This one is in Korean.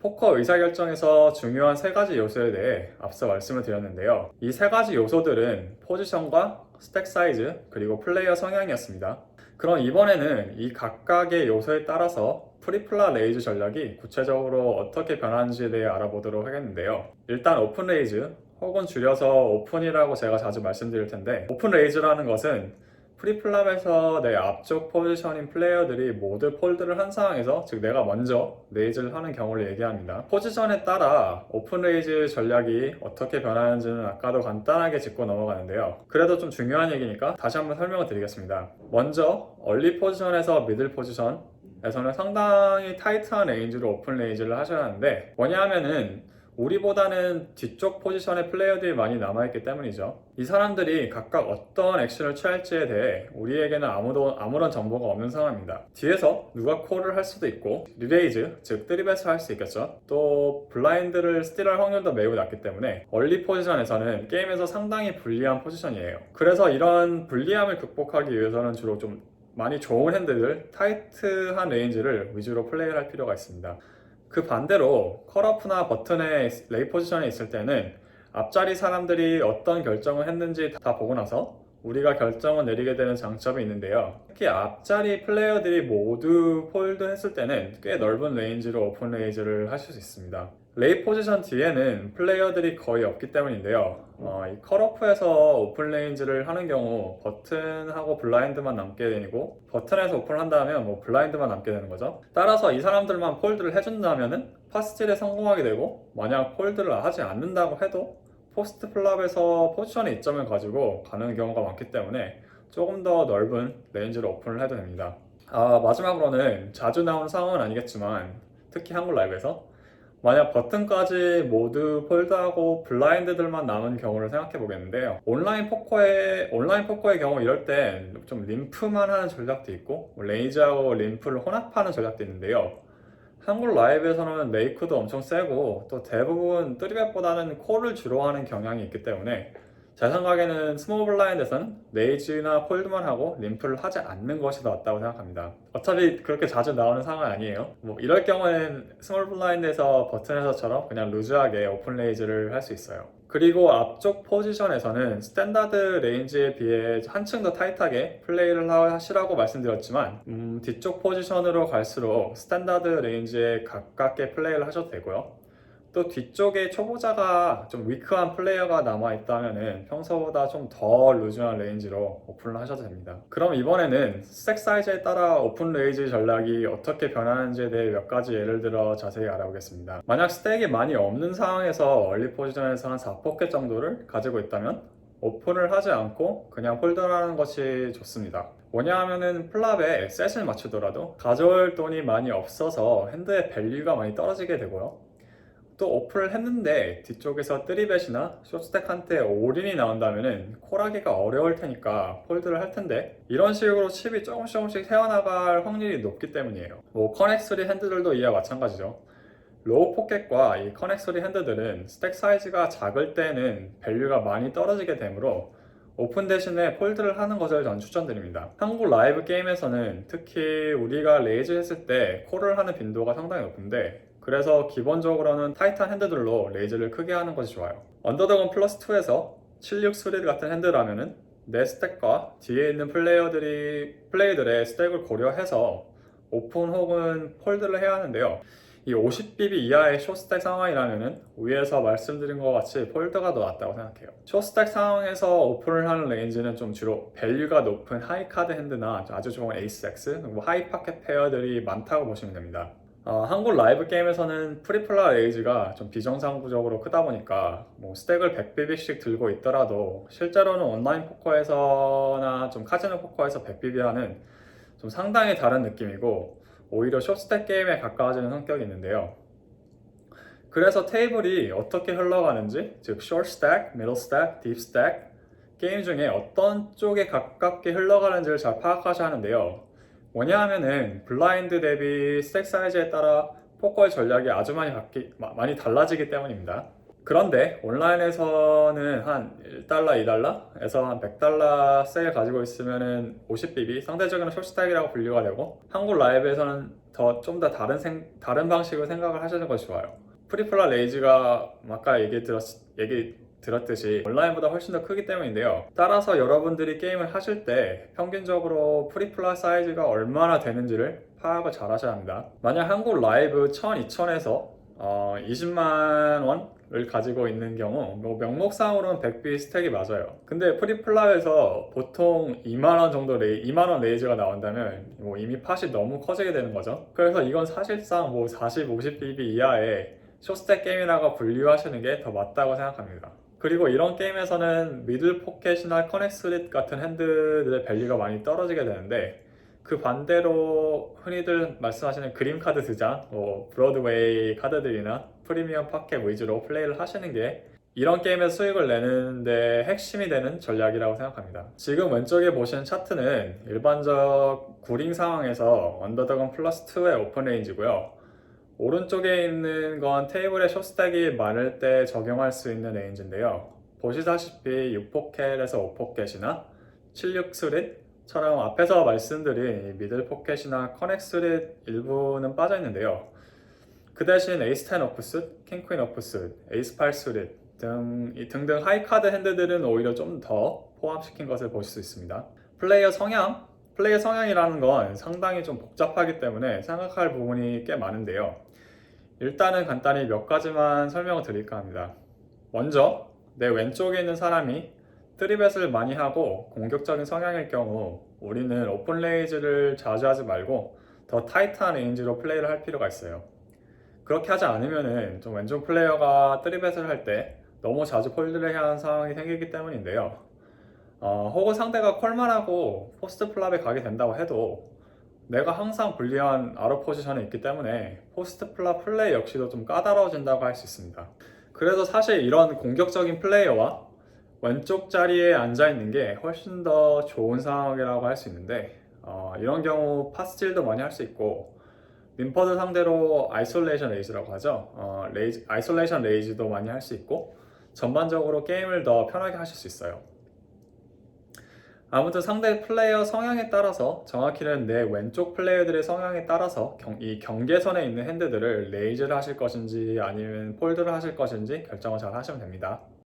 포커 의사결정에서 중요한 세 가지 요소에 대해 앞서 말씀을 드렸는데요. 이 세 가지 요소들은 포지션과 스택 사이즈 그리고 플레이어 성향이었습니다. 그럼 이번에는 이 각각의 요소에 따라서 프리플라 레이즈 전략이 구체적으로 어떻게 변하는지에 대해 알아보도록 하겠는데요. 일단 오픈 레이즈 혹은 줄여서 오픈이라고 제가 자주 말씀드릴 텐데, 오픈 레이즈라는 것은 프리플랍에서 내 앞쪽 포지션인 플레이어들이 모두 폴드를 한 상황에서, 즉 내가 먼저 레이즈를 하는 경우를 얘기합니다. 포지션에 따라 오픈 레이즈 전략이 어떻게 변하는지는 아까도 간단하게 짚고 넘어가는데요. 그래도 좀 중요한 얘기니까 다시 한번 설명을 드리겠습니다. 먼저 얼리 포지션에서 미들 포지션에서는 상당히 타이트한 레인지로 오픈 레이즈를 하셔야 하는데, 뭐냐 하면은 우리보다는 뒤쪽 포지션의 플레이어들이 많이 남아있기 때문이죠. 이 사람들이 각각 어떤 액션을 취할지에 대해 우리에게는 아무런 정보가 없는 상황입니다. 뒤에서 누가 콜을 할 수도 있고, 리레이즈, 즉 뜨리베스 할 수 있겠죠. 또 블라인드를 스틸할 확률도 매우 낮기 때문에 얼리 포지션에서는 게임에서 상당히 불리한 포지션이에요. 그래서 이런 불리함을 극복하기 위해서는 주로 좀 많이 좋은 핸드들, 타이트한 레인지를 위주로 플레이를 할 필요가 있습니다. 그 반대로 컬어프나 버튼의 레이 포지션에 있을 때는 앞자리 사람들이 어떤 결정을 했는지 다 보고 나서 우리가 결정을 내리게 되는 장점이 있는데요. 특히 앞자리 플레이어들이 모두 폴드 했을 때는 꽤 넓은 레인지로 오픈 레이즈를 하실 수 있습니다. 레이 포지션 뒤에는 플레이어들이 거의 없기 때문인데요. 이 컷오프에서 오픈 레인지를 하는 경우 버튼하고 블라인드만 남게 되고, 버튼에서 오픈을 한다면 블라인드만 남게 되는 거죠. 따라서 이 사람들만 폴드를 해준다면은 파스틸에 성공하게 되고, 만약 폴드를 하지 않는다고 해도 포스트 플랍에서 포지션의 이점을 가지고 가는 경우가 많기 때문에 조금 더 넓은 레인지로 오픈을 해도 됩니다. 마지막으로는 자주 나오는 상황은 아니겠지만, 특히 한국 라이브에서 만약 버튼까지 모두 폴드하고 블라인드들만 남은 경우를 생각해 보겠는데요. 온라인 포커의 경우 이럴 땐 좀 림프만 하는 전략도 있고, 레이즈하고 림프를 혼합하는 전략도 있는데요. 한국 라이브에서는 메이크도 엄청 세고, 또 대부분 뜨리벳보다는 콜을 주로 하는 경향이 있기 때문에 제 생각에는 스몰 블라인드에서는 레이즈나 폴드만 하고 림프를 하지 않는 것이 더 낫다고 생각합니다. 어차피 그렇게 자주 나오는 상황은 아니에요. 이럴 경우에는 스몰 블라인드에서 버튼에서처럼 그냥 루즈하게 오픈 레이즈를 할 수 있어요. 그리고 앞쪽 포지션에서는 스탠다드 레인지에 비해 한층 더 타이트하게 플레이를 하시라고 말씀드렸지만, 뒤쪽 포지션으로 갈수록 스탠다드 레인지에 가깝게 플레이를 하셔도 되고요. 또 뒤쪽에 초보자가 좀 위크한 플레이어가 남아있다면 평소보다 좀 더 루즈한 레인지로 오픈을 하셔도 됩니다. 그럼 이번에는 스택 사이즈에 따라 오픈 레이즈 전략이 어떻게 변하는지에 대해 몇 가지 예를 들어 자세히 알아보겠습니다. 만약 스택이 많이 없는 상황에서 얼리 포지션에서 한 4포켓 정도를 가지고 있다면 오픈을 하지 않고 그냥 홀더하는 것이 좋습니다. 뭐냐 하면은 플랍에 셋을 맞추더라도 가져올 돈이 많이 없어서 핸드의 밸류가 많이 떨어지게 되고요. 또 오픈을 했는데 뒤쪽에서 뜨리벳이나 숏스택한테 올인이 나온다면은 콜하기가 어려울 테니까 폴드를 할 텐데, 이런 식으로 칩이 조금씩 새어나갈 확률이 높기 때문이에요. 커넥3 핸드들도 이와 마찬가지죠. 로우 포켓과 이 커넥3 핸드들은 스택 사이즈가 작을 때는 밸류가 많이 떨어지게 되므로 오픈 대신에 폴드를 하는 것을 전 추천드립니다. 한국 라이브 게임에서는 특히 우리가 레이즈 했을 때 콜을 하는 빈도가 상당히 높은데, 그래서 기본적으로는 타이트한 핸드들로 레이즈를 크게 하는 것이 좋아요. 언더더건 플러스 2에서 76 같은 핸드라면은 내 스택과 뒤에 있는 플레이들의 스택을 고려해서 오픈 혹은 폴드를 해야 하는데요. 이 50bp 이하의 숏스택 상황이라면은 위에서 말씀드린 것 같이 폴드가 더 낫다고 생각해요. 숏스택 상황에서 오픈을 하는 레인지는 좀 주로 밸류가 높은 하이카드 핸드나 아주 좋은 에이스 X, 하이 파켓 페어들이 많다고 보시면 됩니다. 한국 라이브 게임에서는 프리플라 레이즈가 좀 비정상적으로 크다 보니까 스택을 100bp씩 들고 있더라도 실제로는 온라인 포커에서나 좀 카지노 포커에서 100bp 하는 좀 상당히 다른 느낌이고, 오히려 숏스택 게임에 가까워지는 성격이 있는데요. 그래서 테이블이 어떻게 흘러가는지, 즉 short stack, middle stack, deep stack, 게임 중에 어떤 쪽에 가깝게 흘러가는지를 잘 파악하셔야 하는데요. 뭐냐 하면은 블라인드 대비 스택 사이즈에 따라 포커의 전략이 아주 많이 달라지기 때문입니다. 그런데 온라인에서는 한 1달러, 2달러에서 한 100달러 스택을 가지고 있으면은 50bp, 상대적으로 숏스택이라고 분류가 되고, 한국 라이브에서는 좀 더 다른 방식으로 생각을 하시는 것이 좋아요. 프리플라 레이즈가 아까 얘기 들었듯이 온라인보다 훨씬 더 크기 때문인데요. 따라서 여러분들이 게임을 하실 때 평균적으로 프리플라 사이즈가 얼마나 되는지를 파악을 잘 하셔야 합니다. 만약 한국 라이브 1000, 2000에서 20만 원을 가지고 있는 경우 뭐 명목상으로는 100B 스택이 맞아요. 근데 프리플라에서 보통 2만 원 정도 2만 원 레이즈가 나온다면 뭐 이미 팟이 너무 커지게 되는 거죠. 그래서 이건 사실상 뭐 40, 50BB 이하의 숏스택 게임이라고 분류하시는 게 더 맞다고 생각합니다. 그리고 이런 게임에서는 미들 포켓이나 커넥스릿 같은 핸드들의 밸류가 많이 떨어지게 되는데, 그 반대로 흔히들 말씀하시는 그림 카드 2장, 브로드웨이 카드들이나 프리미엄 파켓 위주로 플레이를 하시는 게 이런 게임에서 수익을 내는데 핵심이 되는 전략이라고 생각합니다. 지금 왼쪽에 보시는 차트는 일반적 구링 상황에서 언더더건 플러스 2의 오픈 레인지고요. 오른쪽에 있는 건 테이블에 숏스택이 많을 때 적용할 수 있는 레인지인데요. 보시다시피 6포켓에서 5포켓이나 76스릿처럼 앞에서 말씀드린 미들 포켓이나 커넥 스릿 일부는 빠져 있는데요. 그 대신 에이스 10 오프스, 킹 퀸 오프스, 에이스 8 스릿 등등 하이카드 핸드들은 오히려 좀 더 포함시킨 것을 보실 수 있습니다. 플레이어 성향이라는 건 상당히 좀 복잡하기 때문에 생각할 부분이 꽤 많은데요. 일단은 간단히 몇 가지만 설명을 드릴까 합니다. 먼저 내 왼쪽에 있는 사람이 트리벳을 많이 하고 공격적인 성향일 경우 우리는 오픈 레이즈를 자주 하지 말고 더 타이트한 레인지로 플레이를 할 필요가 있어요. 그렇게 하지 않으면은 좀 왼쪽 플레이어가 트리벳을 할 때 너무 자주 폴드를 해야 하는 상황이 생기기 때문인데요. 혹은 상대가 콜만 하고 포스트 플랍에 가게 된다고 해도 내가 항상 불리한 아웃 포지션에 있기 때문에 포스트 플랍 플레이 역시도 좀 까다로워진다고 할 수 있습니다. 그래서 사실 이런 공격적인 플레이어와 왼쪽 자리에 앉아 있는 게 훨씬 더 좋은 상황이라고 할 수 있는데, 이런 경우 파스틸도 많이 할 수 있고 림퍼드 상대로 아이솔레이션 레이즈라고 하죠. 아이솔레이션 레이즈도 많이 할 수 있고 전반적으로 게임을 더 편하게 하실 수 있어요. 아무튼 상대 플레이어 성향에 따라서, 정확히는 내 왼쪽 플레이어들의 성향에 따라서 이 경계선에 있는 핸드들을 레이즈를 하실 것인지 아니면 폴드를 하실 것인지 결정을 잘 하시면 됩니다.